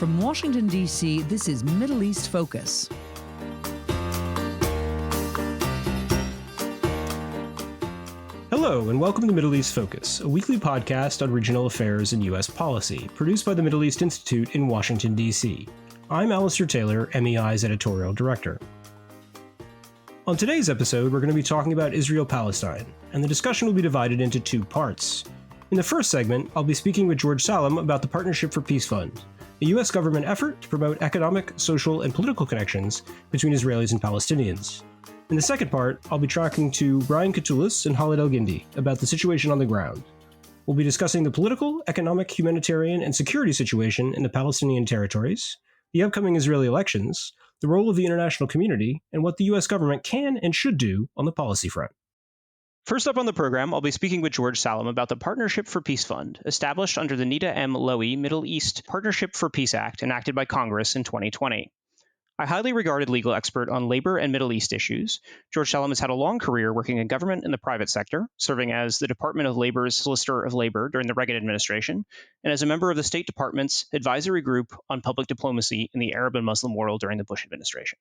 From Washington, D.C., this is Middle East Focus. Hello, and welcome to Middle East Focus, a weekly podcast on regional affairs and U.S. policy, produced by the Middle East Institute in Washington, D.C. I'm Alistair Taylor, MEI's editorial director. On today's episode, we're going to be talking about Israel-Palestine, and the discussion will be divided into two parts. In the first segment, I'll be speaking with George Salem about the Partnership for Peace Fund, a U.S. government effort to promote economic, social, and political connections between Israelis and Palestinians. In the second part, I'll be talking to Brian Katulis and Khaled Elgindy about the situation on the ground. We'll be discussing the political, economic, humanitarian, and security situation in the Palestinian territories, the upcoming Israeli elections, the role of the international community, and what the U.S. government can and should do on the policy front. First up on the program, I'll be speaking with George Salem about the Partnership for Peace Fund, established under the Nita M. Lowey Middle East Partnership for Peace Act enacted by Congress in 2020. A highly regarded legal expert on labor and Middle East issues, George Salem has had a long career working in government and the private sector, serving as the Department of Labor's Solicitor of Labor during the Reagan administration, and as a member of the State Department's Advisory Group on Public Diplomacy in the Arab and Muslim world during the Bush administration.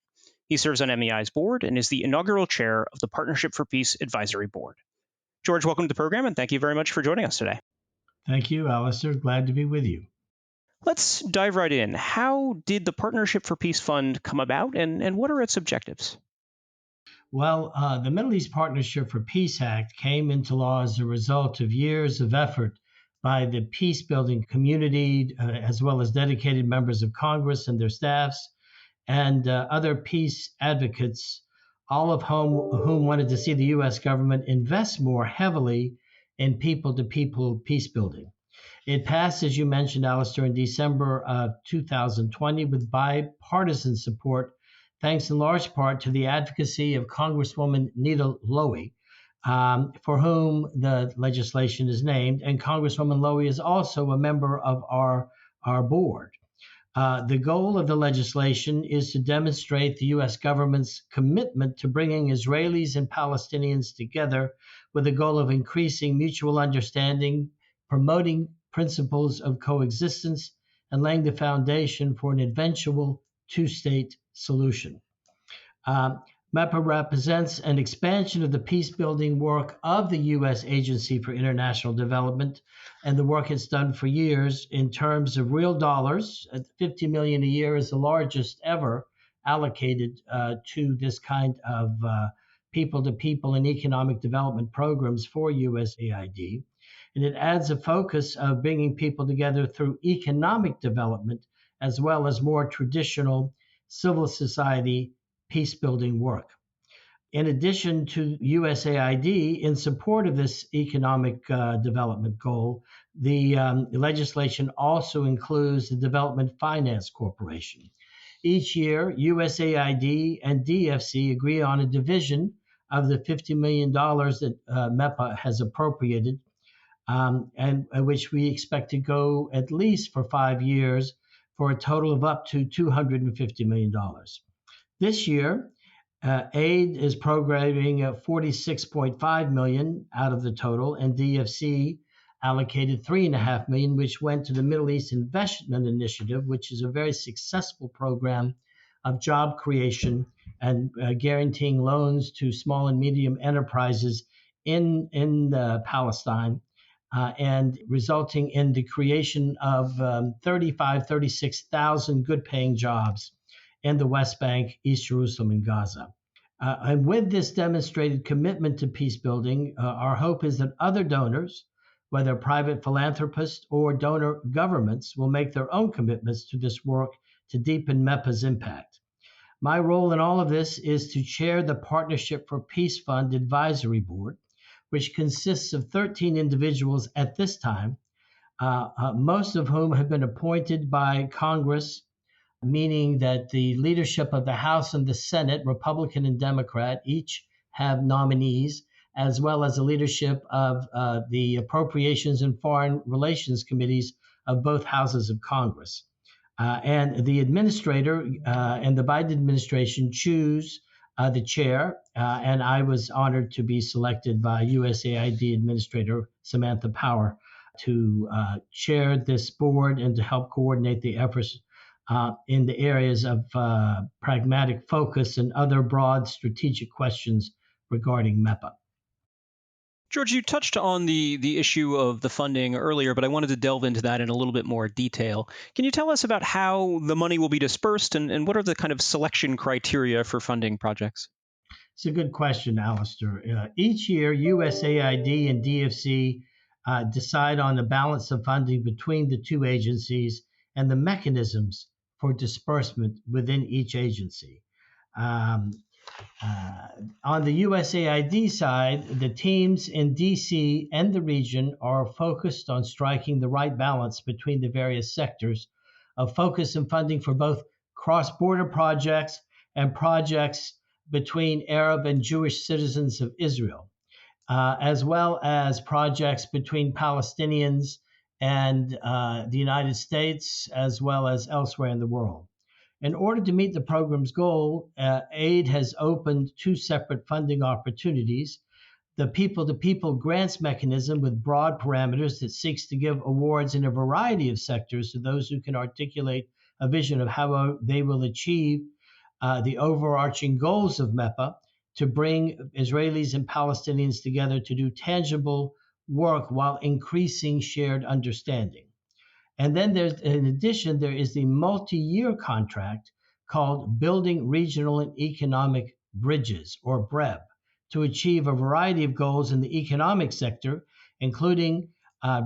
He serves on MEI's board and is the inaugural chair of the Partnership for Peace Advisory Board. George, welcome to the program, and thank you very much for joining us today. Thank you, Alistair. Glad to be with you. Let's dive right in. How did the Partnership for Peace Fund come about, and what are its objectives? Well, the Middle East Partnership for Peace Act came into law as a result of years of effort by the peace-building community, as well as dedicated members of Congress and their staffs, and other peace advocates, all of whom wanted to see the U.S. government invest more heavily in people-to-people peace-building. It passed, as you mentioned, Alistair, in December of 2020 with bipartisan support, thanks in large part to the advocacy of Congresswoman Nita Lowey, for whom the legislation is named. And Congresswoman Lowey is also a member of our board. The goal of the legislation is to demonstrate the U.S. government's commitment to bringing Israelis and Palestinians together with the goal of increasing mutual understanding, promoting principles of coexistence, and laying the foundation for an eventual two-state solution. MEPA represents an expansion of the peace-building work of the U.S. Agency for International Development and the work it's done for years in terms of real dollars. $50 million a year is the largest ever allocated to this kind of people-to-people and economic development programs for USAID. And it adds a focus of bringing people together through economic development, as well as more traditional civil society peace-building work. In addition to USAID, in support of this economic development goal, the legislation also includes the Development Finance Corporation. Each year, USAID and DFC agree on a division of the $50 million that MEPA has appropriated, and which we expect to go at least for 5 years for a total of up to $250 million. This year, aid is programming $46.5 million out of the total, and DFC allocated $3.5 million, which went to the Middle East Investment Initiative, which is a very successful program of job creation and guaranteeing loans to small and medium enterprises in Palestine. And resulting in the creation of 36,000 good-paying jobs in the West Bank, East Jerusalem, and Gaza. And with this demonstrated commitment to peace building, our hope is that other donors, whether private philanthropists or donor governments, will make their own commitments to this work to deepen MEPA's impact. My role in all of this is to chair the Partnership for Peace Fund Advisory Board, which consists of 13 individuals at this time, most of whom have been appointed by Congress, meaning that the leadership of the House and the Senate, Republican and Democrat, each have nominees, as well as the leadership of the Appropriations and Foreign Relations Committees of both houses of Congress. And the administrator and the Biden administration choose the chair, and I was honored to be selected by USAID Administrator Samantha Power to chair this board and to help coordinate the efforts in the areas of pragmatic focus and other broad strategic questions regarding MEPA. George, you touched on the issue of the funding earlier, but I wanted to delve into that in a little bit more detail. Can you tell us about how the money will be dispersed and what are the kind of selection criteria for funding projects? It's a good question, Alistair. Each year, USAID and DFC decide on the balance of funding between the two agencies and the mechanisms for disbursement within each agency. Um, on the USAID side, the teams in DC and the region are focused on striking the right balance between the various sectors of focus and funding for both cross border projects and projects between Arab and Jewish citizens of Israel, as well as projects between Palestinians and the United States, as well as elsewhere in the world. In order to meet the program's goal, AID has opened two separate funding opportunities: the people to people grants mechanism with broad parameters that seeks to give awards in a variety of sectors to those who can articulate a vision of how they will achieve the overarching goals of MEPA to bring Israelis and Palestinians together to do tangible work while increasing shared understanding. And then in addition, there is the multi-year contract called Building Regional and Economic Bridges, or BREB, to achieve a variety of goals in the economic sector, including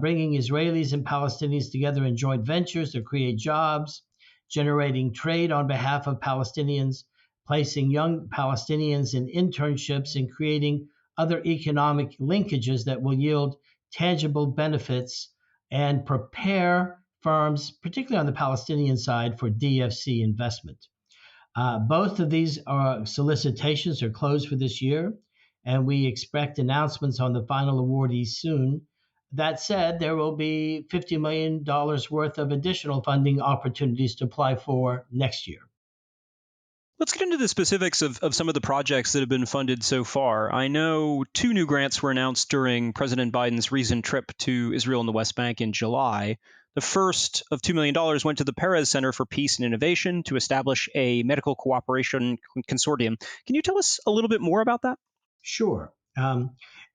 bringing Israelis and Palestinians together in joint ventures to create jobs, generating trade on behalf of Palestinians, placing young Palestinians in internships, and creating other economic linkages that will yield tangible benefits and prepare firms, particularly on the Palestinian side, for DFC investment. Both of these solicitations are closed for this year, and we expect announcements on the final awardees soon. That said, there will be $50 million worth of additional funding opportunities to apply for next year. Let's get into the specifics of some of the projects that have been funded so far. I know two new grants were announced during President Biden's recent trip to Israel and the West Bank in July. The first of $2 million went to the Perez Center for Peace and Innovation to establish a medical cooperation consortium. Can you tell us a little bit more about that? Sure.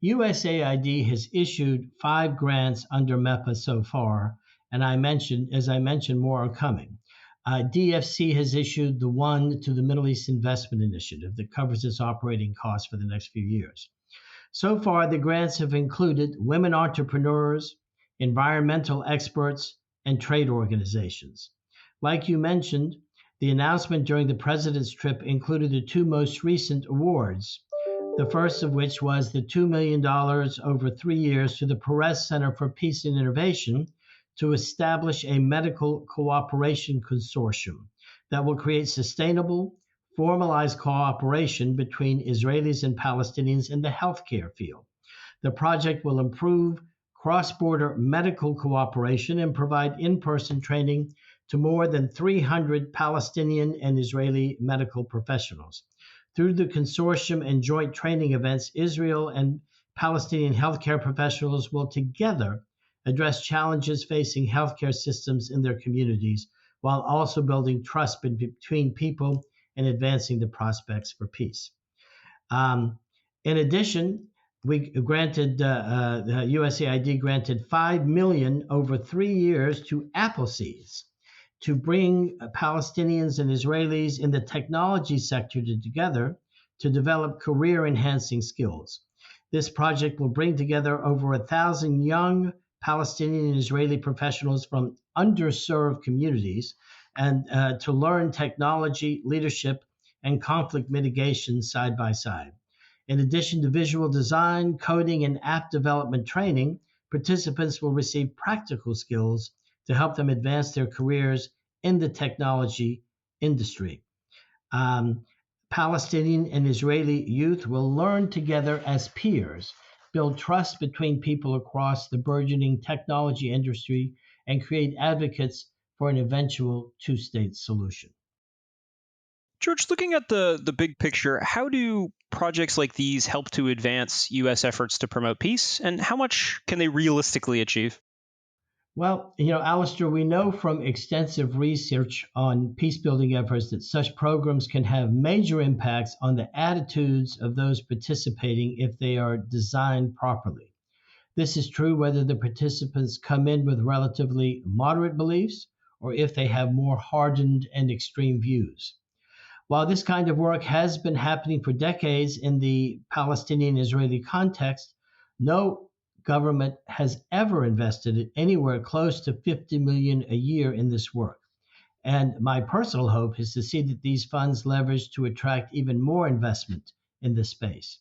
USAID has issued 5 grants under MEPA so far, and as I mentioned, more are coming. DFC has issued the one to the Middle East Investment Initiative that covers its operating costs for the next few years. So far, the grants have included women entrepreneurs, environmental experts, and trade organizations. Like you mentioned, the announcement during the president's trip included the two most recent awards, the first of which was the $2 million over 3 years to the Perez Center for Peace and Innovation to establish a medical cooperation consortium that will create sustainable, formalized cooperation between Israelis and Palestinians in the healthcare field. The project will improve cross-border medical cooperation and provide in-person training to more than 300 Palestinian and Israeli medical professionals. Through the consortium and joint training events, Israel and Palestinian healthcare professionals will together address challenges facing healthcare systems in their communities, while also building trust between people and advancing the prospects for peace. In addition, USAID granted $5 million over 3 years to Appleseeds to bring Palestinians and Israelis in the technology sector together to develop career-enhancing skills. This project will bring together over 1,000 young Palestinian and Israeli professionals from underserved communities and to learn technology, leadership, and conflict mitigation side by side. In addition to visual design, coding, and app development training, participants will receive practical skills to help them advance their careers in the technology industry. Palestinian and Israeli youth will learn together as peers, build trust between people across the burgeoning technology industry, and create advocates for an eventual two-state solution. George, looking at the big picture, how do projects like these help to advance U.S. efforts to promote peace, and how much can they realistically achieve? Well, Alistair, we know from extensive research on peace building efforts that such programs can have major impacts on the attitudes of those participating if they are designed properly. This is true whether the participants come in with relatively moderate beliefs or if they have more hardened and extreme views. While this kind of work has been happening for decades in the Palestinian-Israeli context, no government has ever invested anywhere close to 50 million a year in this work. And my personal hope is to see that these funds leveraged to attract even more investment in this space.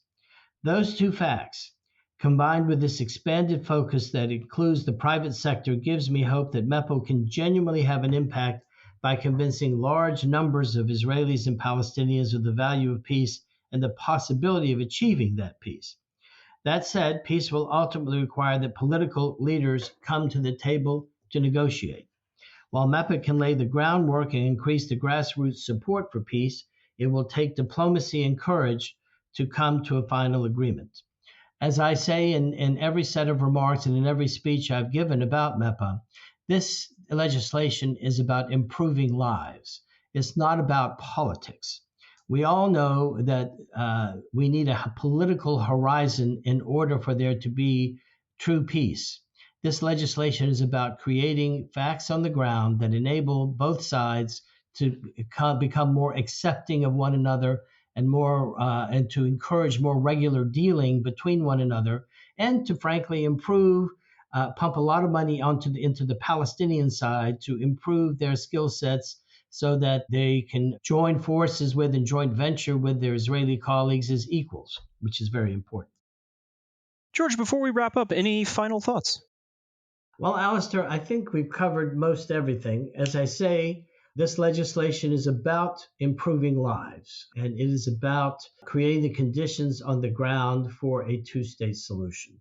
Those two facts, combined with this expanded focus that includes the private sector, gives me hope that MEPO can genuinely have an impact by convincing large numbers of Israelis and Palestinians of the value of peace and the possibility of achieving that peace. That said, peace will ultimately require that political leaders come to the table to negotiate. While MEPA can lay the groundwork and increase the grassroots support for peace, it will take diplomacy and courage to come to a final agreement. As I say in every set of remarks and in every speech I've given about MEPA, this legislation is about improving lives. It's not about politics. We all know that we need a political horizon in order for there to be true peace. This legislation is about creating facts on the ground that enable both sides to become more accepting of one another and to encourage more regular dealing between one another, and to frankly pump a lot of money into the Palestinian side to improve their skill sets so that they can join forces with and joint venture with their Israeli colleagues as equals, which is very important. George, before we wrap up, any final thoughts? Well, Alistair, I think we've covered most everything. As I say, this legislation is about improving lives, and it is about creating the conditions on the ground for a two-state solution.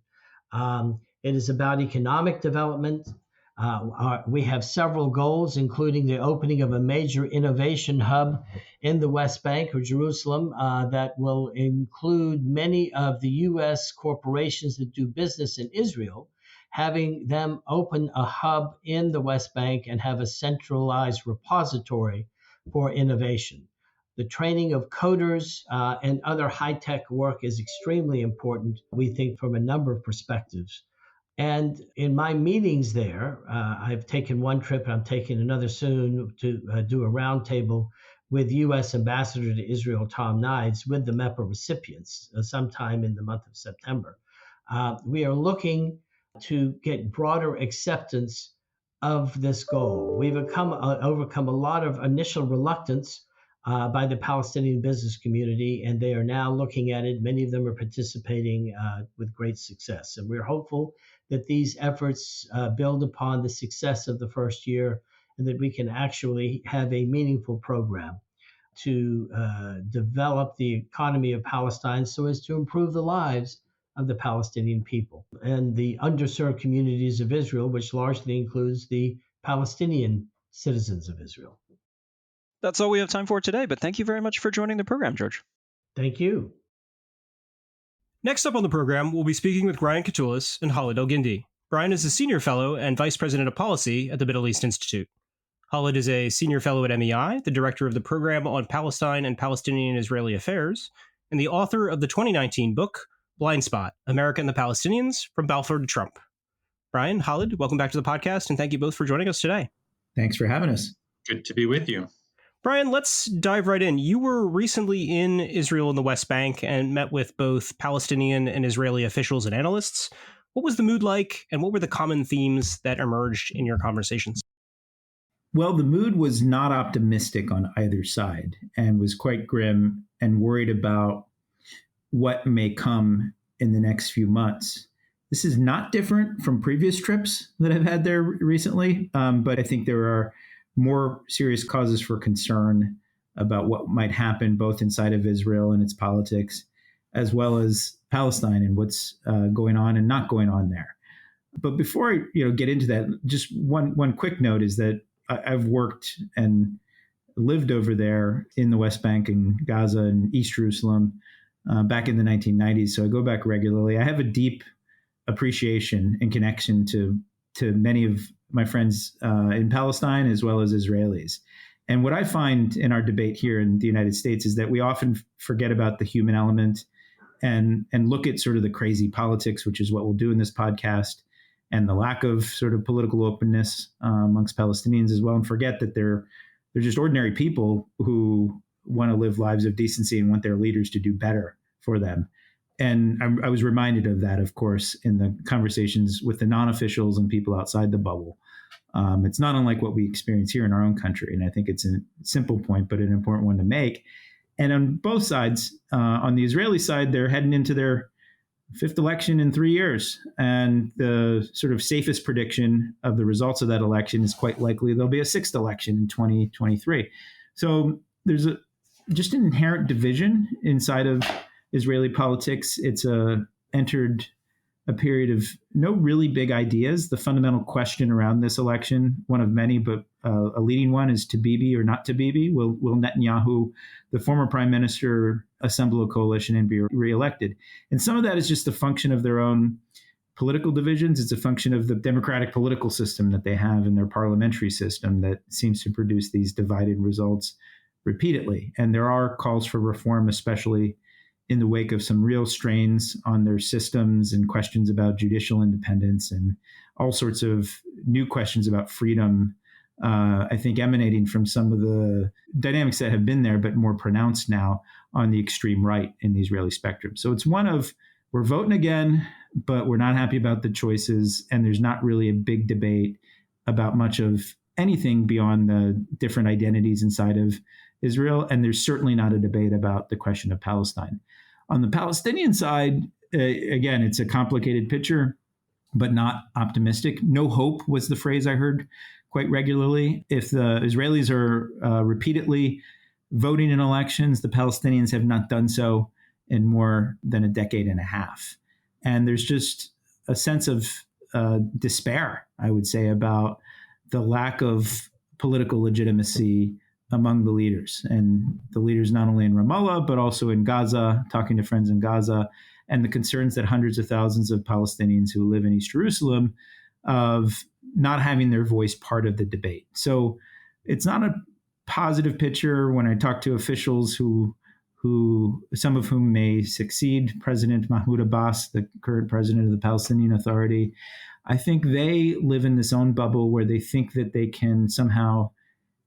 It is about economic development. We have several goals, including the opening of a major innovation hub in the West Bank or Jerusalem that will include many of the U.S. corporations that do business in Israel, having them open a hub in the West Bank and have a centralized repository for innovation. The training of coders and other high-tech work is extremely important, we think, from a number of perspectives. And in my meetings there, I've taken one trip and I'm taking another soon to do a roundtable with U.S. Ambassador to Israel, Tom Nides, with the MEPA recipients sometime in the month of September. We are looking to get broader acceptance of this goal. We've overcome a lot of initial reluctance by the Palestinian business community, and they are now looking at it. Many of them are participating with great success. And we're hopeful that these efforts build upon the success of the first year and that we can actually have a meaningful program to develop the economy of Palestine so as to improve the lives of the Palestinian people and the underserved communities of Israel, which largely includes the Palestinian citizens of Israel. That's all we have time for today, but thank you very much for joining the program, George. Thank you. Next up on the program, we'll be speaking with Brian Katulis and Khaled Elgindy. Brian is a senior fellow and vice president of policy at the Middle East Institute. Khaled is a senior fellow at MEI, the director of the program on Palestine and Palestinian-Israeli affairs, and the author of the 2019 book, Blind Spot, America and the Palestinians, From Balfour to Trump. Brian, Khaled, welcome back to the podcast, and thank you both for joining us today. Thanks for having us. Good to be with you. Brian, let's dive right in. You were recently in Israel and the West Bank and met with both Palestinian and Israeli officials and analysts. What was the mood like, and what were the common themes that emerged in your conversations? Well, the mood was not optimistic on either side and was quite grim and worried about what may come in the next few months. This is not different from previous trips that I've had there recently, but I think there are more serious causes for concern about what might happen both inside of Israel and its politics, as well as Palestine and what's going on and not going on there. But before I get into that, just one quick note is that I've worked and lived over there in the West Bank and Gaza and East Jerusalem back in the 1990s. So I go back regularly. I have a deep appreciation and connection to many of my friends in Palestine as well as Israelis. And what I find in our debate here in the United States is that we often forget about the human element and look at sort of the crazy politics, which is what we'll do in this podcast, and the lack of sort of political openness amongst Palestinians as well, and forget that they're just ordinary people who want to live lives of decency and want their leaders to do better for them. And I was reminded of that, of course, in the conversations with the non-officials and people outside the bubble. It's not unlike what we experience here in our own country. And I think it's a simple point, but an important one to make. And on both sides, on the Israeli side, they're heading into their fifth election in 3 years. And the sort of safest prediction of the results of that election is quite likely there'll be a sixth election in 2023. So there's just an inherent division inside of Israeli politics. It's entered a period of no really big ideas. The fundamental question around this election, one of many, but a leading one, is to Bibi or not to Bibi. Will Netanyahu, the former prime minister, assemble a coalition and be reelected? And some of that is just a function of their own political divisions. It's a function of the democratic political system that they have in their parliamentary system that seems to produce these divided results repeatedly. And there are calls for reform, especially in the wake of some real strains on their systems and questions about judicial independence and all sorts of new questions about freedom, I think emanating from some of the dynamics that have been there, but more pronounced now on the extreme right in the Israeli spectrum. So it's one of, we're voting again, but we're not happy about the choices. And there's not really a big debate about much of anything beyond the different identities inside of Israel. And there's certainly not a debate about the question of Palestine. On the Palestinian side, again, it's a complicated picture, but not optimistic. No hope was the phrase I heard quite regularly. If the Israelis are repeatedly voting in elections, the Palestinians have not done so in more than a decade and a half. And there's just a sense of despair, I would say, about the lack of political legitimacy among the leaders, and the leaders not only in Ramallah, but also in Gaza, talking to friends in Gaza, and the concerns that hundreds of thousands of Palestinians who live in East Jerusalem of not having their voice part of the debate. So it's not a positive picture when I talk to officials who some of whom may succeed President Mahmoud Abbas, the current president of the Palestinian Authority. I think they live in this own bubble where they think that they can somehow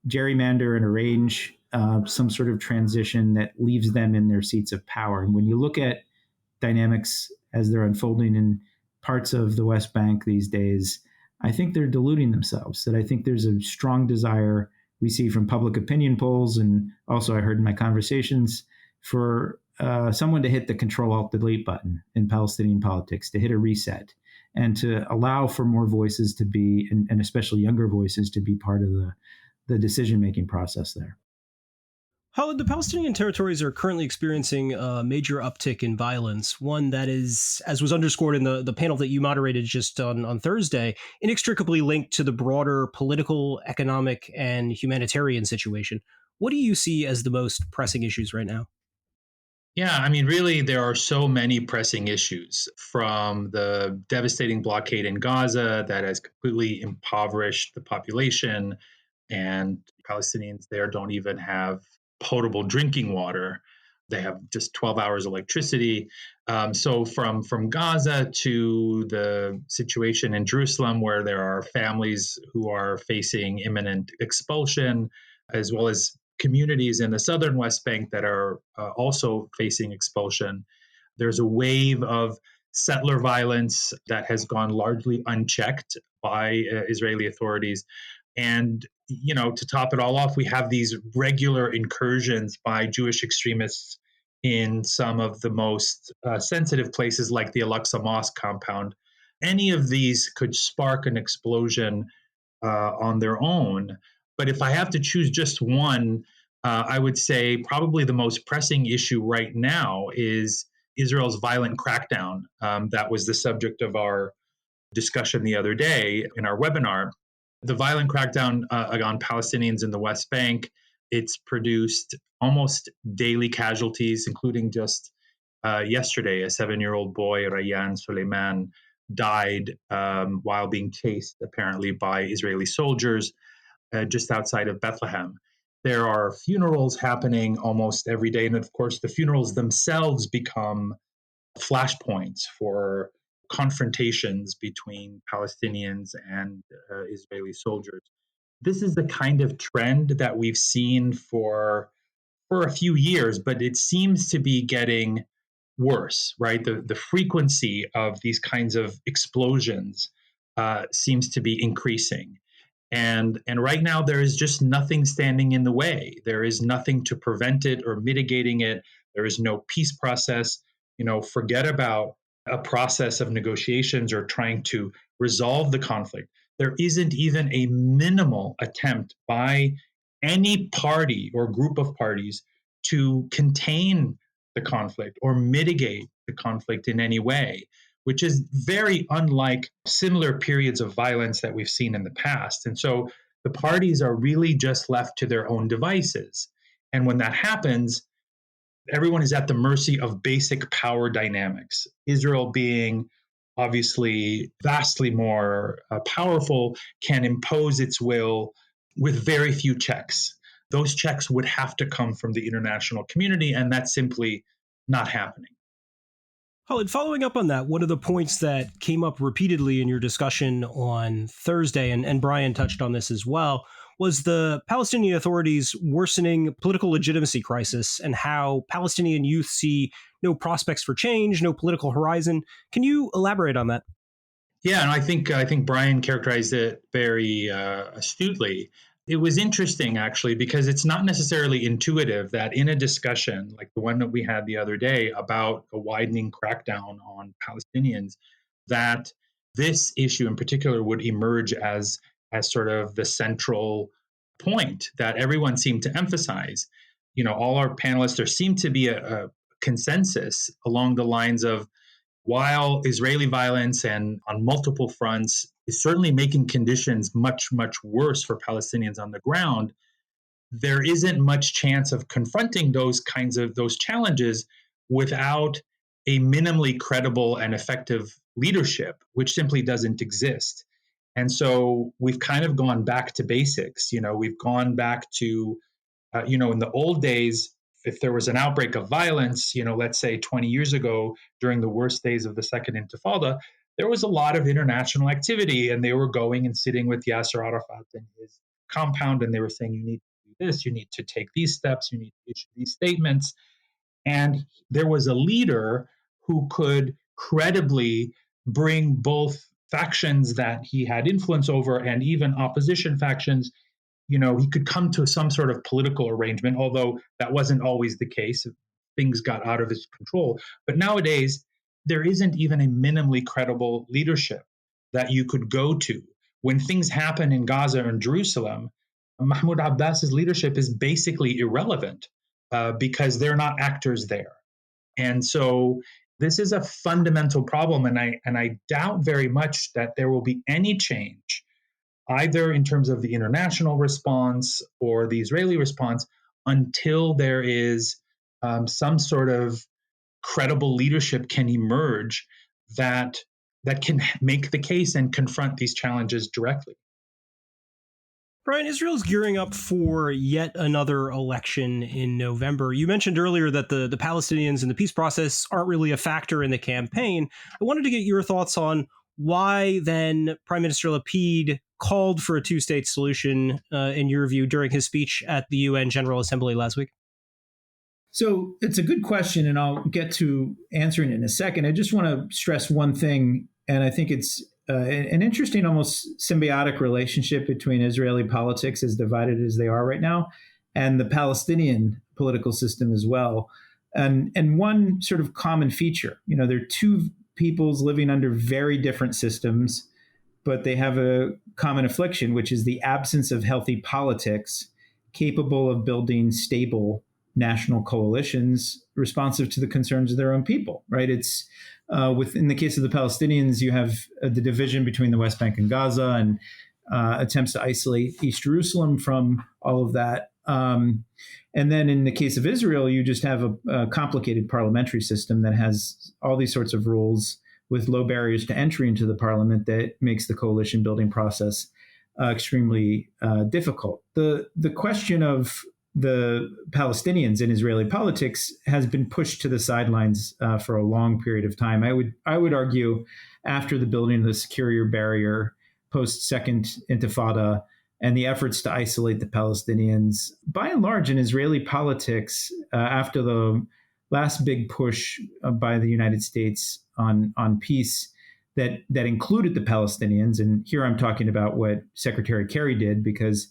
gerrymander and arrange some sort of transition that leaves them in their seats of power. And when you look at dynamics as they're unfolding in parts of the West Bank these days, I think they're deluding themselves. That I think there's a strong desire we see from public opinion polls, and also I heard in my conversations, for someone to hit the Control-Alt-Delete button in Palestinian politics, to hit a reset, and to allow for more voices to be, and especially younger voices, to be part of the decision-making process there. Khaled, the Palestinian territories are currently experiencing a major uptick in violence, one that is, as was underscored in the panel that you moderated just on Thursday, inextricably linked to the broader political, economic, and humanitarian situation. What do you see as the most pressing issues right now? Yeah, I mean, really, there are so many pressing issues, from the devastating blockade in Gaza that has completely impoverished the population, and Palestinians there don't even have potable drinking water. They have just 12 hours electricity. So from Gaza to the situation in Jerusalem, where there are families who are facing imminent expulsion, as well as communities in the southern West Bank that are also facing expulsion. There's a wave of settler violence that has gone largely unchecked by Israeli authorities. And, to top it all off, we have these regular incursions by Jewish extremists in some of the most sensitive places, like the Al-Aqsa Mosque compound. Any of these could spark an explosion on their own. But if I have to choose just one, I would say probably the most pressing issue right now is Israel's violent crackdown. That was the subject of our discussion the other day in our webinar. The violent crackdown on Palestinians in the West Bank, it's produced almost daily casualties, including just yesterday, a 7-year-old boy, Rayyan Suleiman, died while being chased, apparently, by Israeli soldiers just outside of Bethlehem. There are funerals happening almost every day. And of course, the funerals themselves become flashpoints for confrontations between Palestinians and Israeli soldiers. This is the kind of trend that we've seen for a few years, but it seems to be getting worse, right? The frequency of these kinds of explosions seems to be increasing. And right now, there is just nothing standing in the way. There is nothing to prevent it or mitigating it. There is no peace process. Forget about a process of negotiations or trying to resolve the conflict. There isn't even a minimal attempt by any party or group of parties to contain the conflict or mitigate the conflict in any way, which is very unlike similar periods of violence that we've seen in the past. And so the parties are really just left to their own devices. And when that happens, everyone is at the mercy of basic power dynamics. Israel, being obviously vastly more powerful, can impose its will with very few checks. Those checks would have to come from the international community, and that's simply not happening. Khaled, following up on that, one of the points that came up repeatedly in your discussion on Thursday, and Brian touched on this as well, was the Palestinian Authority's worsening political legitimacy crisis and how Palestinian youth see no prospects for change, no political horizon. Can you elaborate on that? Yeah, and I think Brian characterized it very astutely. It was interesting, actually, because it's not necessarily intuitive that in a discussion like the one that we had the other day about a widening crackdown on Palestinians, that this issue in particular would emerge as sort of the central point that everyone seemed to emphasize. All our panelists, there seemed to be a consensus along the lines of, while Israeli violence and on multiple fronts is certainly making conditions much, much worse for Palestinians on the ground, there isn't much chance of confronting those challenges without a minimally credible and effective leadership, which simply doesn't exist. And so we've kind of gone back to basics. We've gone back to, in the old days, if there was an outbreak of violence, let's say 20 years ago, during the worst days of the Second Intifada, there was a lot of international activity, and they were going and sitting with Yasser Arafat in his compound, and they were saying, you need to do this, you need to take these steps, you need to issue these statements. And there was a leader who could credibly bring both factions that he had influence over and even opposition factions. He could come to some sort of political arrangement, although that wasn't always the case. Things got out of his control. But nowadays, there isn't even a minimally credible leadership that you could go to. When things happen in Gaza and Jerusalem, Mahmoud Abbas's leadership is basically irrelevant because they're not actors there. And so this is a fundamental problem, and I doubt very much that there will be any change, either in terms of the international response or the Israeli response, until there is some sort of credible leadership can emerge that can make the case and confront these challenges directly. Brian, Israel's gearing up for yet another election in November. You mentioned earlier that the Palestinians and the peace process aren't really a factor in the campaign. I wanted to get your thoughts on why then Prime Minister Lapid called for a two-state solution, in your view, during his speech at the UN General Assembly last week. So it's a good question, and I'll get to answering it in a second. I just want to stress one thing, and I think it's an interesting, almost symbiotic relationship between Israeli politics, as divided as they are right now, and the Palestinian political system as well. And one sort of common feature, they're two peoples living under very different systems, but they have a common affliction, which is the absence of healthy politics capable of building stable national coalitions responsive to the concerns of their own people, right? It's in the case of the Palestinians, you have the division between the West Bank and Gaza and attempts to isolate East Jerusalem from all of that. And then in the case of Israel, you just have a complicated parliamentary system that has all these sorts of rules, with low barriers to entry into the parliament that makes the coalition building process extremely difficult. The question of the Palestinians in Israeli politics has been pushed to the sidelines for a long period of time. I would argue after the building of the security barrier post Second Intifada and the efforts to isolate the Palestinians, by and large in Israeli politics, after the last big push by the United States on peace that included the Palestinians, and here I'm talking about what Secretary Kerry did, because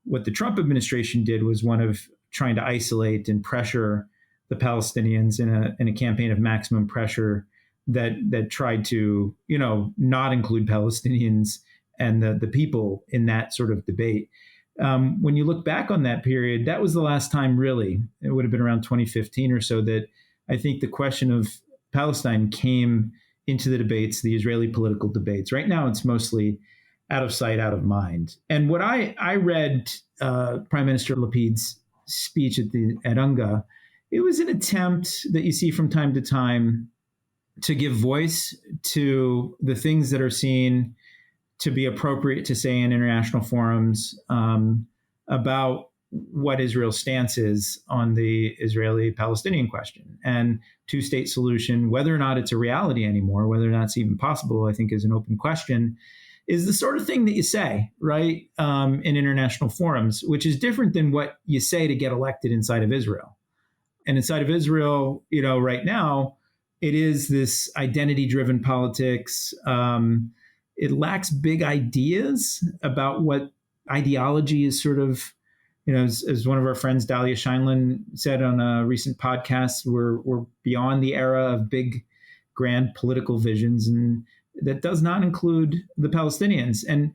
what the Trump administration did was one of trying to isolate and pressure the Palestinians in a campaign of maximum pressure that tried to, not include Palestinians and the people in that sort of debate. When you look back on that period, that was the last time, really, it would have been around 2015 or so, that I think the question of Palestine came into the debates, the Israeli political debates. Right now, it's mostly out of sight, out of mind. And what I read Prime Minister Lapid's speech at UNGA, it was an attempt that you see from time to time to give voice to the things that are seen to be appropriate to say in international forums about what Israel's stance is on the Israeli-Palestinian question. And two-state solution, whether or not it's a reality anymore, whether or not it's even possible, I think is an open question, is the sort of thing that you say, right, in international forums, which is different than what you say to get elected inside of Israel. And inside of Israel, right now, it is this identity-driven politics. It lacks big ideas about what ideology is sort of, as one of our friends, Dahlia Scheinlin, said on a recent podcast, we're beyond the era of big, grand political visions, and that does not include the Palestinians. And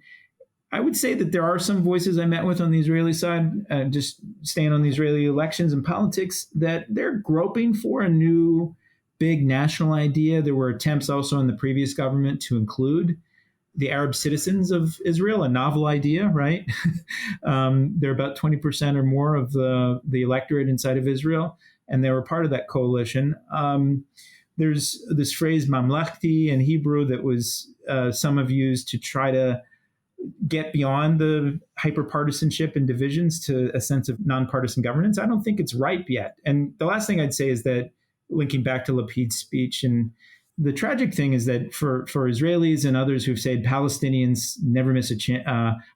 I would say that there are some voices I met with on the Israeli side, just staying on the Israeli elections and politics, that they're groping for a new big national idea. There were attempts also in the previous government to include the Arab citizens of Israel, a novel idea, right? They're about 20% or more of the electorate inside of Israel, and they were part of that coalition. There's this phrase mamlechti in Hebrew that was some have used to try to get beyond the hyperpartisanship and divisions to a sense of nonpartisan governance. I don't think it's ripe yet. And the last thing I'd say is that, linking back to Lapid's speech, and the tragic thing is that for Israelis and others who've said Palestinians never miss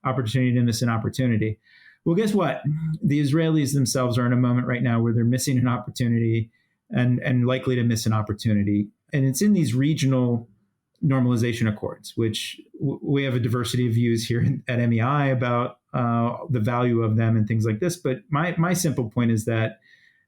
opportunity to miss an opportunity. Well, guess what? The Israelis themselves are in a moment right now where they're missing an opportunity and likely to miss an opportunity. And it's in these regional normalization accords, which we have a diversity of views here at MEI about the value of them and things like this. But my simple point is that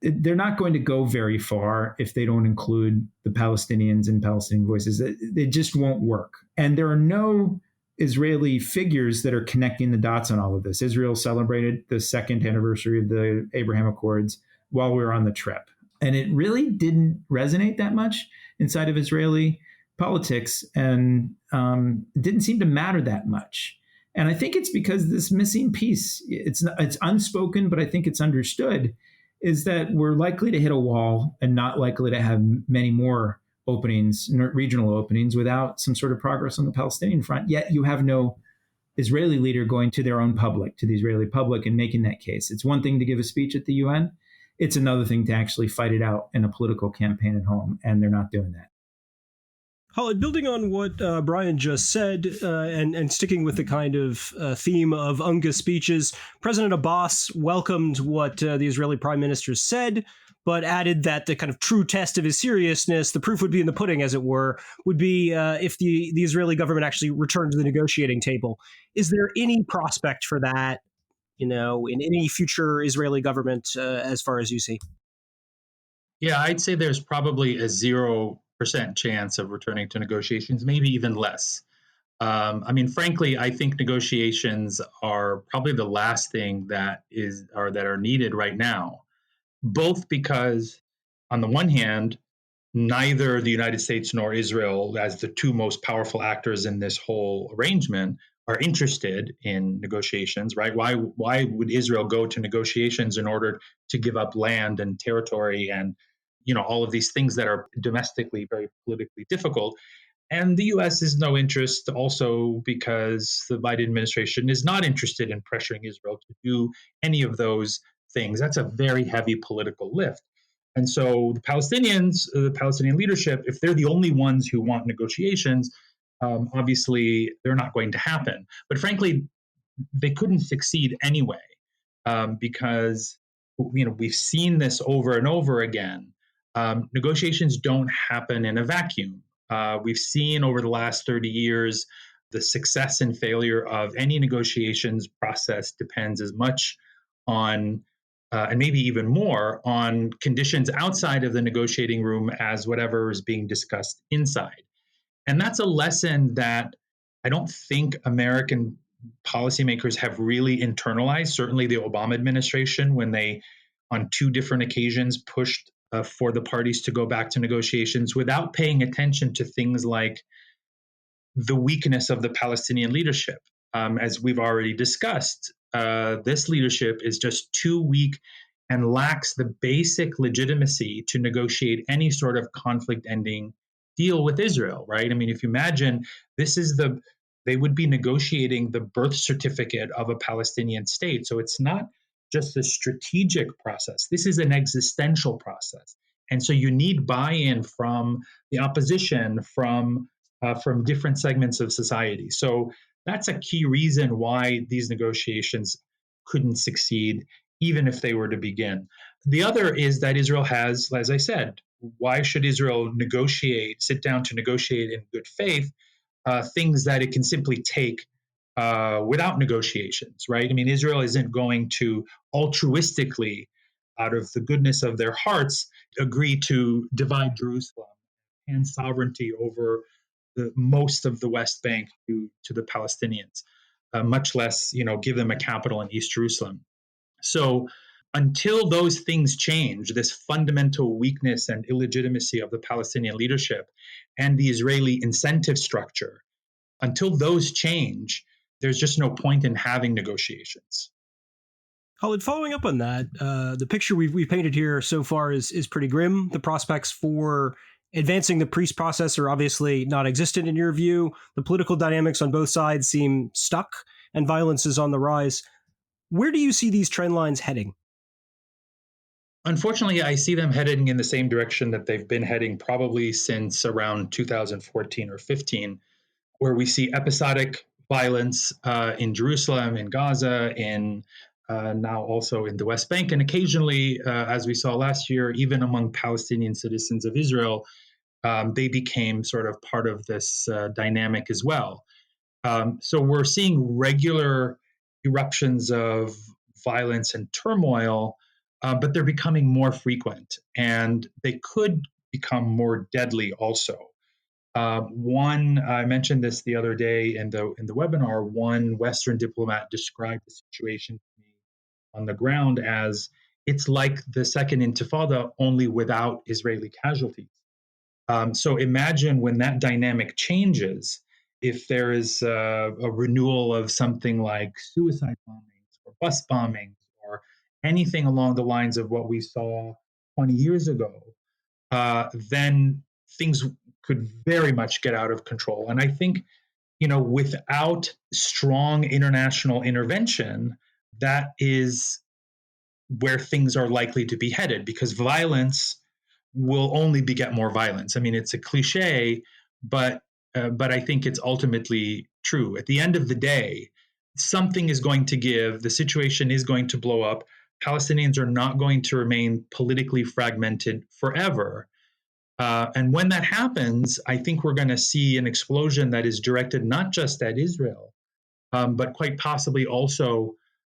they're not going to go very far if they don't include the Palestinians and Palestinian voices. It just won't work. And there are no Israeli figures that are connecting the dots on all of this. Israel celebrated the second anniversary of the Abraham Accords while we were on the trip. And it really didn't resonate that much inside of Israeli politics, and didn't seem to matter that much. And I think it's because this missing piece, it's unspoken, but I think it's understood, is that we're likely to hit a wall and not likely to have many more openings, regional openings, without some sort of progress on the Palestinian front. Yet you have no Israeli leader going to their own public, to the Israeli public, and making that case. It's one thing to give a speech at the UN. It's another thing to actually fight it out in a political campaign at home, and they're not doing that. Khaled, building on what Brian just said, and sticking with the kind of theme of UNGA speeches, President Abbas welcomed what the Israeli prime minister said, but added that the kind of true test of his seriousness, the proof would be in the pudding, as it were, would be if the Israeli government actually returned to the negotiating table. Is there any prospect for that, in any future Israeli government, as far as you see? Yeah, I'd say there's probably a 0% chance of returning to negotiations, maybe even less. Frankly, I think negotiations are probably the last thing that are needed right now, both because, on the one hand, neither the United States nor Israel, as the two most powerful actors in this whole arrangement, are interested in negotiations, right? Why would Israel go to negotiations in order to give up land and territory and all of these things that are domestically very politically difficult? And the US is no interest also because the Biden administration is not interested in pressuring Israel to do any of those things. That's a very heavy political lift. And so the Palestinians, the Palestinian leadership, if they're the only ones who want negotiations, obviously they're not going to happen. But frankly, they couldn't succeed anyway, because we've seen this over and over again. Negotiations don't happen in a vacuum. We've seen over the last 30 years the success and failure of any negotiations process depends as much on, and maybe even more, on conditions outside of the negotiating room as whatever is being discussed inside. And that's a lesson that I don't think American policymakers have really internalized. Certainly, the Obama administration, when they, on two different occasions, pushed for the parties to go back to negotiations without paying attention to things like the weakness of the Palestinian leadership. As we've already discussed, this leadership is just too weak and lacks the basic legitimacy to negotiate any sort of conflict ending deal with Israel, right? I mean, if you imagine they would be negotiating the birth certificate of a Palestinian state. So it's not just a strategic process. This is an existential process. And so you need buy-in from the opposition, from different segments of society. So that's a key reason why these negotiations couldn't succeed, even if they were to begin. The other is that Israel has, as I said, why should Israel sit down to negotiate in good faith, things that it can simply take without negotiations, right? I mean, Israel isn't going to altruistically, out of the goodness of their hearts, agree to divide Jerusalem and sovereignty over most of the West Bank to the Palestinians, much less, give them a capital in East Jerusalem. So until those things change, this fundamental weakness and illegitimacy of the Palestinian leadership and the Israeli incentive structure, until those change, there's just no point in having negotiations. Khaled, following up on that, the picture we've painted here so far is pretty grim. The prospects for advancing the peace process are obviously not existent in your view. The political dynamics on both sides seem stuck, and violence is on the rise. Where do you see these trend lines heading? Unfortunately, I see them heading in the same direction that they've been heading probably since around 2014 or 15, where we see episodic violence in Jerusalem, in Gaza, in now also in the West Bank, and occasionally, as we saw last year, even among Palestinian citizens of Israel, they became sort of part of this dynamic as well. So we're seeing regular eruptions of violence and turmoil, but they're becoming more frequent, and they could become more deadly also. One, I mentioned this the other day in the webinar. One Western diplomat described the situation to me on the ground as it's like the Second Intifada, only without Israeli casualties. So imagine when that dynamic changes, if there is a renewal of something like suicide bombings or bus bombings or anything along the lines of what we saw 20 years ago, then things could very much get out of control. And I think, without strong international intervention, that is where things are likely to be headed, because violence will only beget more violence. I mean, it's a cliche, but I think it's ultimately true. At the end of the day, something is going to give. The situation is going to blow up. Palestinians are not going to remain politically fragmented forever. And when that happens, I think we're going to see an explosion that is directed not just at Israel, but quite possibly also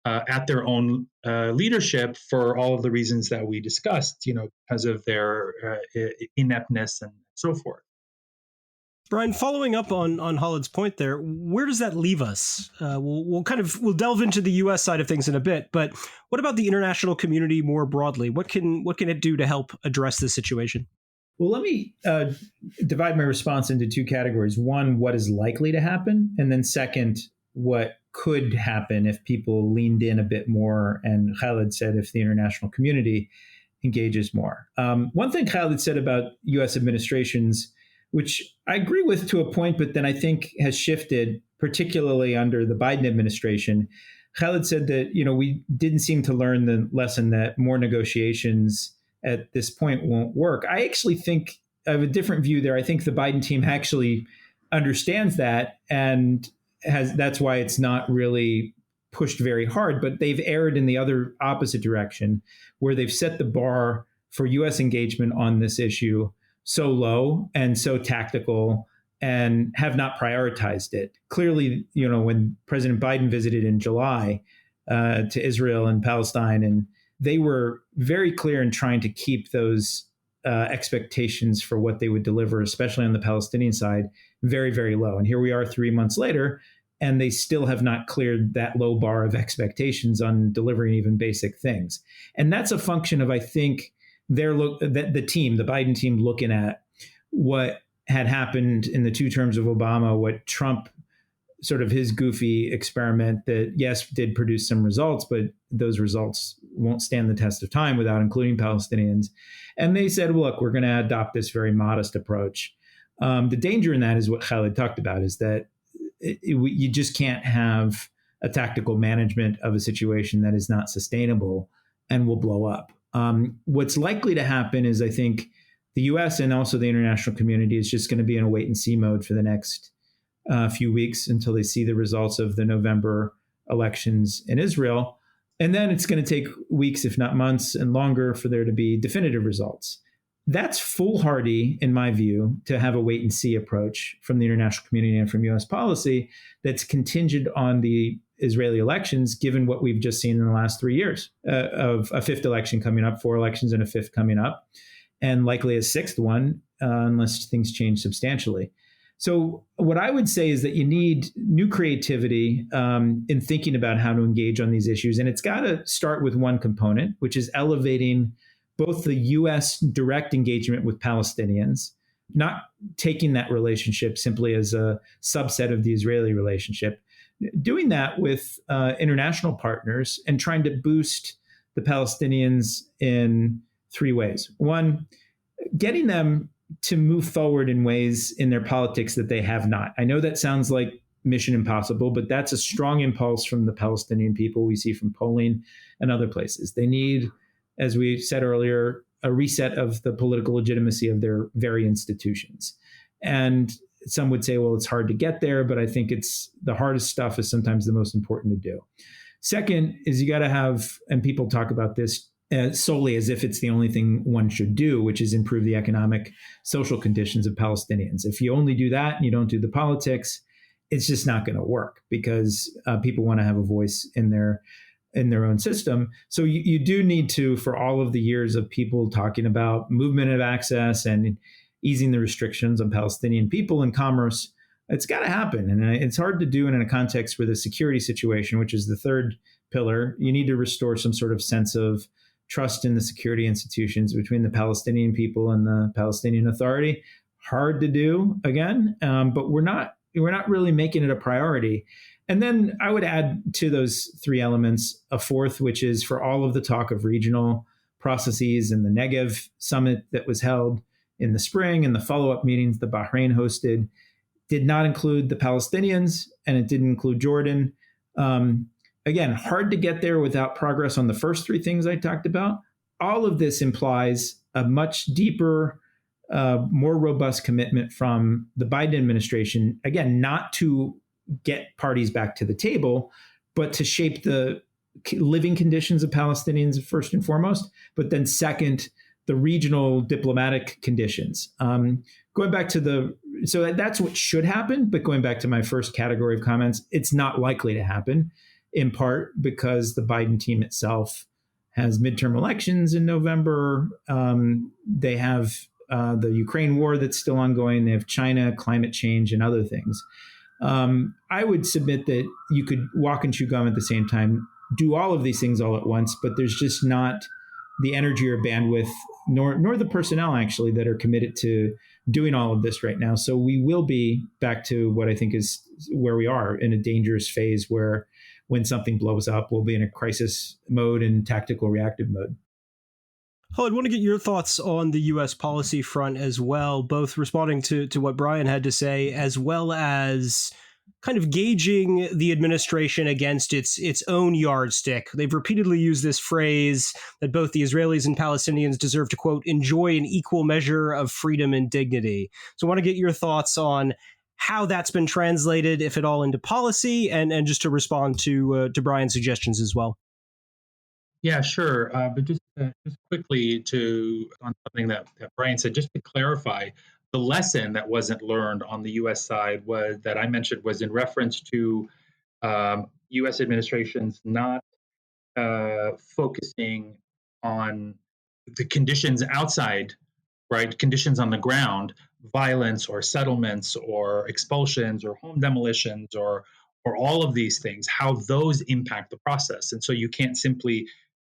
at their own leadership for all of the reasons that we discussed, because of their ineptness and so forth. Brian, following up on Khaled's point there, where does that leave us? We'll delve into the U.S. side of things in a bit, but what about the international community more broadly? What can it do to help address this situation? Well, let me divide my response into two categories. One, what is likely to happen? And then second, what could happen if people leaned in a bit more, and Khaled said if the international community engages more. One thing Khaled said about U.S. administrations which I agree with to a point, but then I think has shifted, particularly under the Biden administration. Khaled said that, we didn't seem to learn the lesson that more negotiations at this point won't work. I actually think I have a different view there. I think the Biden team actually understands that, and that's why it's not really pushed very hard, but they've erred in the other opposite direction, where they've set the bar for U.S. engagement on this issue so low and so tactical, and have not prioritized it. Clearly, when President Biden visited in July to Israel and Palestine, and they were very clear in trying to keep those expectations for what they would deliver, especially on the Palestinian side, very, very low. And here we are 3 months later, and they still have not cleared that low bar of expectations on delivering even basic things. And that's a function of, I think, the Biden team looking at what had happened in the 2 terms of Obama, what Trump, sort of his goofy experiment that, yes, did produce some results, but those results won't stand the test of time without including Palestinians. And they said, well, look, we're going to adopt this very modest approach. The danger in that is what Khaled talked about, is that you just can't have a tactical management of a situation that is not sustainable and will blow up. What's likely to happen is, I think, the U.S. and also the international community is just going to be in a wait and see mode for the next few weeks until they see the results of the November elections in Israel. And then it's going to take weeks, if not months and longer, for there to be definitive results. That's foolhardy, in my view, to have a wait and see approach from the international community and from U.S. policy that's contingent on the Israeli elections, given what we've just seen in the last 3 years of a 5th election coming up, 4 elections and a 5th coming up, and likely a 6th one, unless things change substantially. So what I would say is that you need new creativity in thinking about how to engage on these issues. And it's got to start with one component, which is elevating both the U.S. direct engagement with Palestinians, not taking that relationship simply as a subset of the Israeli relationship, doing that with international partners and trying to boost the Palestinians in 3 ways. One, getting them to move forward in ways in their politics that they have not. I know that sounds like mission impossible, but that's a strong impulse from the Palestinian people we see from polling and other places. They need, as we said earlier, a reset of the political legitimacy of their very institutions. And some would say, well, it's hard to get there, but I think it's the hardest stuff is sometimes the most important to do. Second is you got to have, and people talk about this solely as if it's the only thing one should do, which is improve the economic, social conditions of Palestinians. If you only do that and you don't do the politics, it's just not going to work, because people want to have a voice in their own system. So you do need to, for all of the years of people talking about movement of access and easing the restrictions on Palestinian people and commerce, it's got to happen. And it's hard to do in a context with a security situation, which is the third pillar. You need to restore some sort of sense of trust in the security institutions between the Palestinian people and the Palestinian Authority. Hard to do again, but we're not really making it a priority. And then I would add to those 3 elements a 4th, which is for all of the talk of regional processes and the Negev summit that was held in the spring and the follow-up meetings that Bahrain hosted did not include the Palestinians, and it didn't include Jordan. Again, hard to get there without progress on the first 3 things I talked about. All of this implies a much deeper, more robust commitment from the Biden administration, again, not to get parties back to the table, but to shape the living conditions of Palestinians first and foremost, but then second, the regional diplomatic conditions. Going back to so that's what should happen, but going back to my first category of comments, it's not likely to happen, in part because the Biden team itself has midterm elections in November. They have the Ukraine war that's still ongoing. They have China, climate change, and other things. I would submit that you could walk and chew gum at the same time, do all of these things all at once, but there's just not the energy or bandwidth, nor the personnel actually that are committed to doing all of this right now. So we will be back to what I think is where we are, in a dangerous phase where when something blows up, we'll be in a crisis mode and tactical reactive mode. Khaled, I want to get your thoughts on the U.S. policy front as well, both responding to what Brian had to say, as well as kind of gauging the administration against its own yardstick. They've repeatedly used this phrase that both the Israelis and Palestinians deserve to, quote, enjoy an equal measure of freedom and dignity. So I want to get your thoughts on how that's been translated, if at all, into policy, and just to respond to Brian's suggestions as well. Yeah, sure. But just quickly to on something that Brian said, just to clarify, the lesson that wasn't learned on the U.S. side was that I mentioned was in reference to U.S. administrations not focusing on the conditions outside, right? Conditions on the ground, violence or settlements or expulsions or home demolitions or all of these things, how those impact the process. And so you can't simply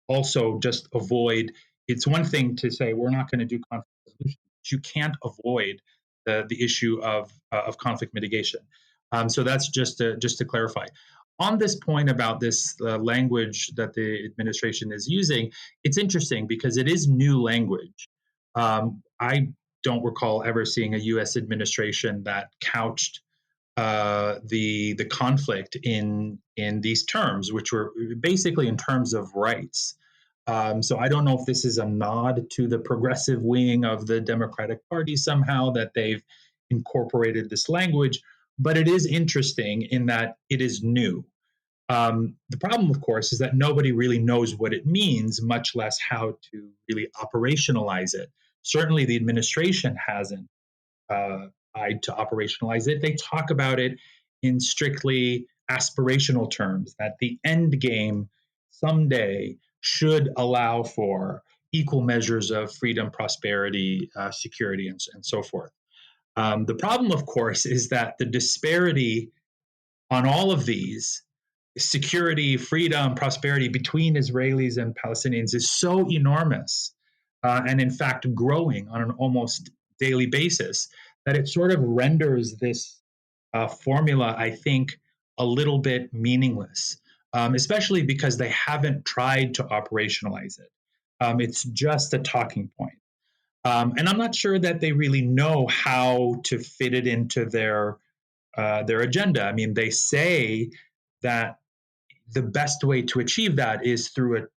also just avoid. It's one thing to say we're not going to do conflict resolution, but you can't avoid the issue of conflict mitigation. So that's just to clarify. On this point about this language that the administration is using, it's interesting because it is new language. I don't recall ever seeing a U.S. administration that couched the conflict in these terms, which were basically in terms of rights. So I don't know if this is a nod to the progressive wing of the Democratic Party somehow that they've incorporated this language, but it is interesting in that it is new. The problem, of course, is that nobody really knows what it means, much less how to really operationalize it. Certainly, the administration hasn't tried to operationalize it. They talk about it in strictly aspirational terms, that the end game someday should allow for equal measures of freedom, prosperity, security, and so forth. The problem, of course, is that the disparity on all of these security, freedom, prosperity between Israelis and Palestinians is so enormous, and in fact growing on an almost daily basis, that it sort of renders this formula, I think, a little bit meaningless, especially because they haven't tried to operationalize it. It's just a talking point. And I'm not sure that they really know how to fit it into their agenda. I mean, they say that the best way to achieve that is through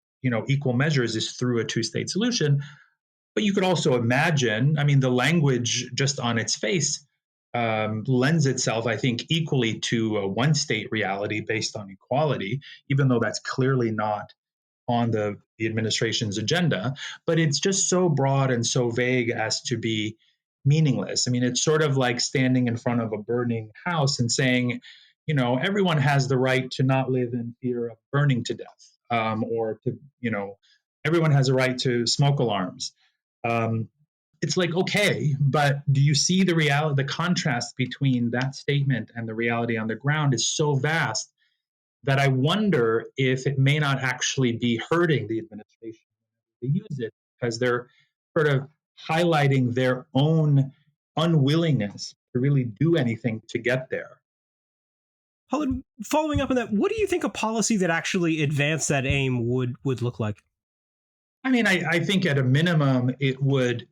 equal measures is through a two-state solution. But you could also imagine, I mean, the language just on its face lends itself, I think, equally to a one-state reality based on equality, even though that's clearly not on the administration's agenda. But it's just so broad and so vague as to be meaningless. I mean, it's sort of like standing in front of a burning house and saying, everyone has the right to not live in fear of burning to death, or to, everyone has a right to smoke alarms. It's like, okay, but do you see the reality? The contrast between that statement and the reality on the ground is so vast that I wonder if it may not actually be hurting the administration when they use it, because they're sort of highlighting their own unwillingness to really do anything to get there. Following up on that, what do you think a policy that actually advanced that aim would look like? I mean, I think at a minimum, it would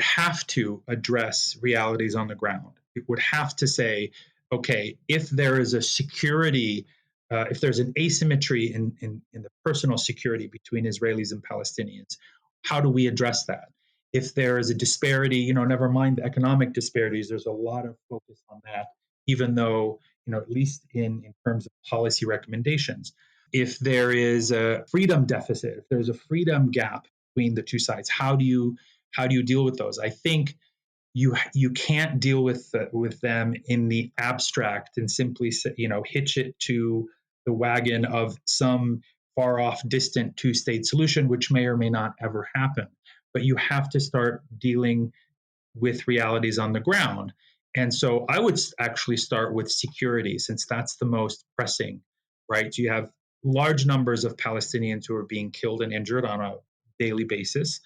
have to address realities on the ground. It would have to say, okay, if there is a security, if there's an asymmetry in the personal security between Israelis and Palestinians, how do we address that? If there is a disparity, never mind the economic disparities, there's a lot of focus on that, even though, at least in terms of policy recommendations. If there is a freedom deficit, if there's a freedom gap between the two sides, how do you deal with those? I think you can't deal with them in the abstract and simply hitch it to the wagon of some far off, distant two-state solution, which may or may not ever happen. But you have to start dealing with realities on the ground. And so I would actually start with security, since that's the most pressing, right? You have large numbers of Palestinians who are being killed and injured on a daily basis.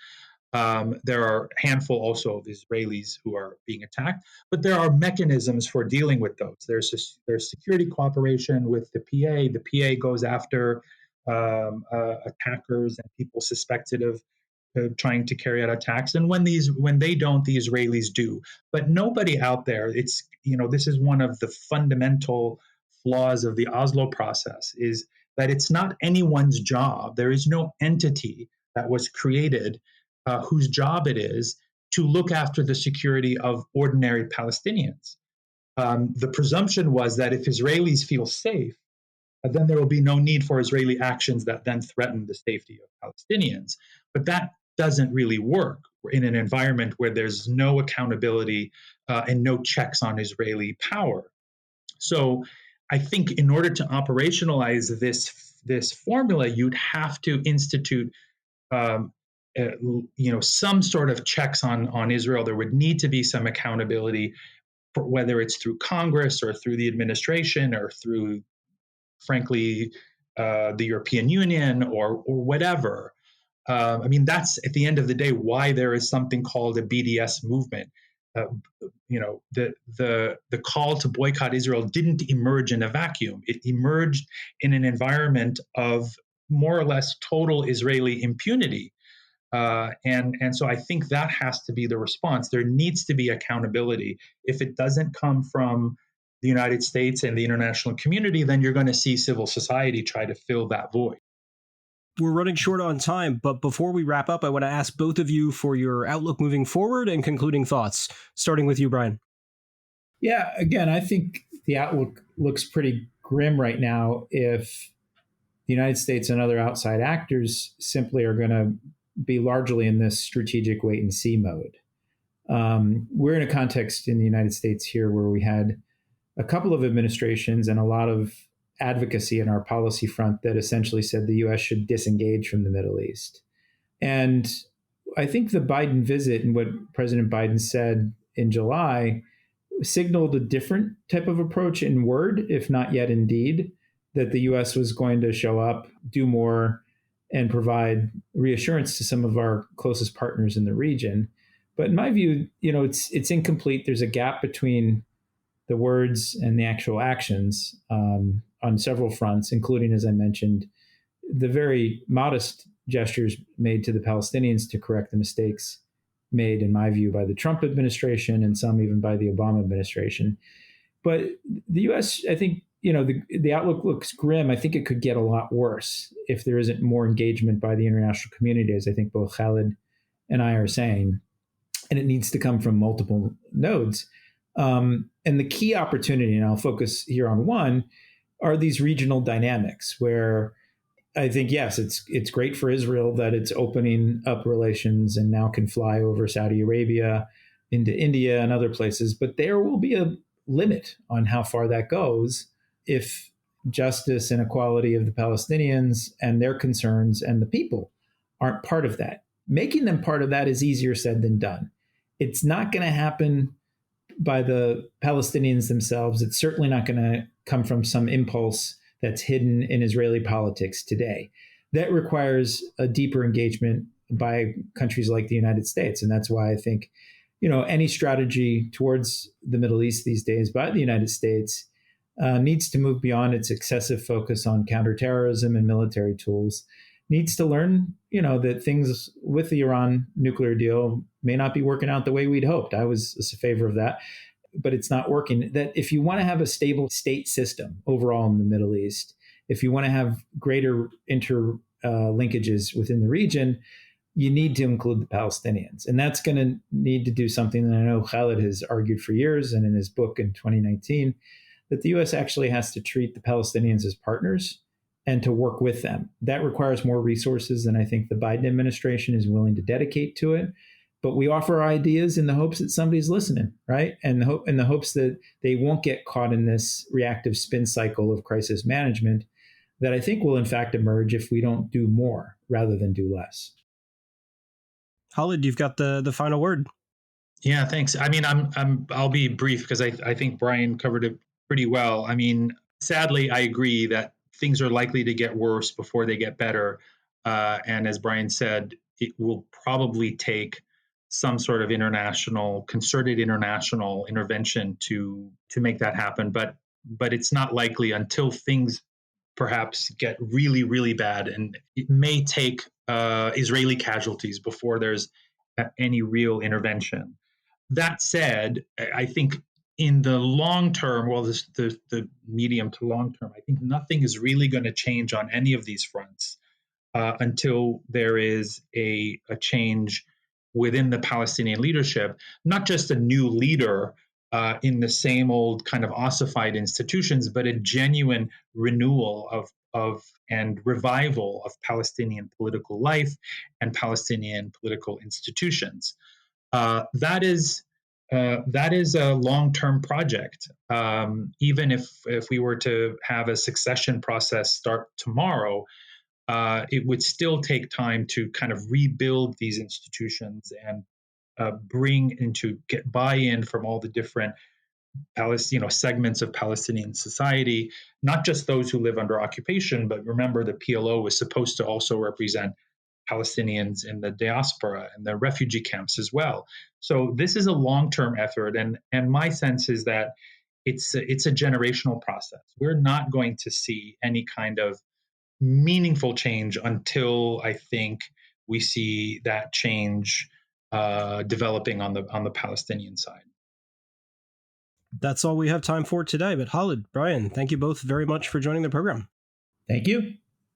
There are a handful also of Israelis who are being attacked, but there are mechanisms for dealing with those. There's security cooperation with the PA. The PA goes after attackers and people suspected of trying to carry out attacks, and when they don't, the Israelis do. But nobody out there. This is one of the fundamental flaws of the Oslo process, is that it's not anyone's job. There is no entity that was created whose job it is to look after the security of ordinary Palestinians. The presumption was that if Israelis feel safe, then there will be no need for Israeli actions that then threaten the safety of Palestinians. But that doesn't really work in an environment where there's no accountability and no checks on Israeli power. So I think in order to operationalize this formula, you'd have to institute some sort of checks on Israel. There would need to be some accountability, for whether it's through Congress or through the administration or through, frankly, the European Union or whatever. That's at the end of the day why there is something called a BDS movement. The call to boycott Israel didn't emerge in a vacuum. It emerged in an environment of more or less total Israeli impunity. And so I think that has to be the response. There needs to be accountability. If it doesn't come from the United States and the international community, then you're going to see civil society try to fill that void. We're running short on time, but before we wrap up, I want to ask both of you for your outlook moving forward and concluding thoughts, starting with you, Brian. Yeah, again, I think the outlook looks pretty grim right now if the United States and other outside actors simply are going to be largely in this strategic wait and see mode. We're in a context in the United States here where we had a couple of administrations and a lot of advocacy in our policy front that essentially said the U.S. should disengage from the Middle East. And I think the Biden visit and what President Biden said in July signaled a different type of approach in word, if not yet in deed, that the U.S. was going to show up, do more, and provide reassurance to some of our closest partners in the region. But in my view, it's incomplete. There's a gap between the words and the actual actions on several fronts, including, as I mentioned, the very modest gestures made to the Palestinians to correct the mistakes made, in my view, by the Trump administration and some even by the Obama administration. But the U.S., I think, the outlook looks grim. I think it could get a lot worse if there isn't more engagement by the international community, as I think both Khaled and I are saying. And it needs to come from multiple nodes. And the key opportunity, and I'll focus here on one, are these regional dynamics where I think, yes, it's great for Israel that it's opening up relations and now can fly over Saudi Arabia into India and other places. But there will be a limit on how far that goes if justice and equality of the Palestinians and their concerns and the people aren't part of that. Making them part of that is easier said than done. It's not going to happen by the Palestinians themselves. It's certainly not going to come from some impulse that's hidden in Israeli politics today. That requires a deeper engagement by countries like the United States. And that's why I think, any strategy towards the Middle East these days by the United States needs to move beyond its excessive focus on counterterrorism and military tools, needs to learn, that things with the Iran nuclear deal may not be working out the way we'd hoped. I was a favor of that, but it's not working. That if you want to have a stable state system overall in the Middle East, if you want to have greater linkages within the region, you need to include the Palestinians. And that's going to need to do something that I know Khaled has argued for years, and in his book in 2019, that the U.S. actually has to treat the Palestinians as partners and to work with them. That requires more resources than I think the Biden administration is willing to dedicate to it. But we offer ideas in the hopes that somebody's listening, right? And in the hopes that they won't get caught in this reactive spin cycle of crisis management that I think will in fact emerge if we don't do more rather than do less. Khaled, you've got the final word. Yeah, thanks. I'll be brief because I think Brian covered it pretty well. Sadly, I agree that things are likely to get worse before they get better. And as Brian said, it will probably take some sort of concerted international intervention to make that happen. But it's not likely until things perhaps get really, really bad. And it may take Israeli casualties before there's any real intervention. That said, I think in the long term, well, the medium to long term, I think nothing is really going to change on any of these fronts until there is a change within the Palestinian leadership, not just a new leader in the same old kind of ossified institutions, but a genuine renewal of and revival of Palestinian political life and Palestinian political institutions. That is a long-term project. Even if we were to have a succession process start tomorrow, it would still take time to kind of rebuild these institutions and get buy-in from all the different segments of Palestinian society, not just those who live under occupation, but remember the PLO was supposed to also represent Palestinians in the diaspora and the refugee camps as well. So this is a long-term effort, and my sense is that it's a generational process. We're not going to see any kind of meaningful change until I think we see that change developing on the Palestinian side. That's all we have time for today. But Khaled, Brian, thank you both very much for joining the program. Thank you.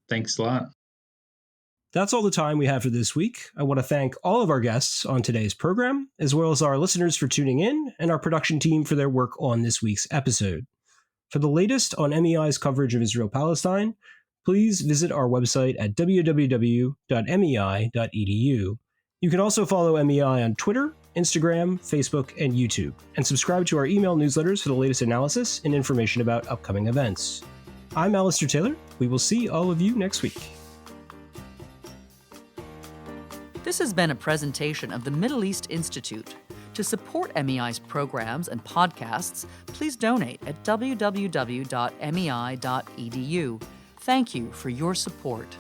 Thanks a lot. That's all the time we have for this week. I want to thank all of our guests on today's program, as well as our listeners for tuning in, and our production team for their work on this week's episode. For the latest on MEI's coverage of Israel-Palestine, please visit our website at www.mei.edu. You can also follow MEI on Twitter, Instagram, Facebook, and YouTube, and subscribe to our email newsletters for the latest analysis and information about upcoming events. I'm Alistair Taylor. We will see all of you next week. This has been a presentation of the Middle East Institute. To support MEI's programs and podcasts, please donate at www.mei.edu. Thank you for your support.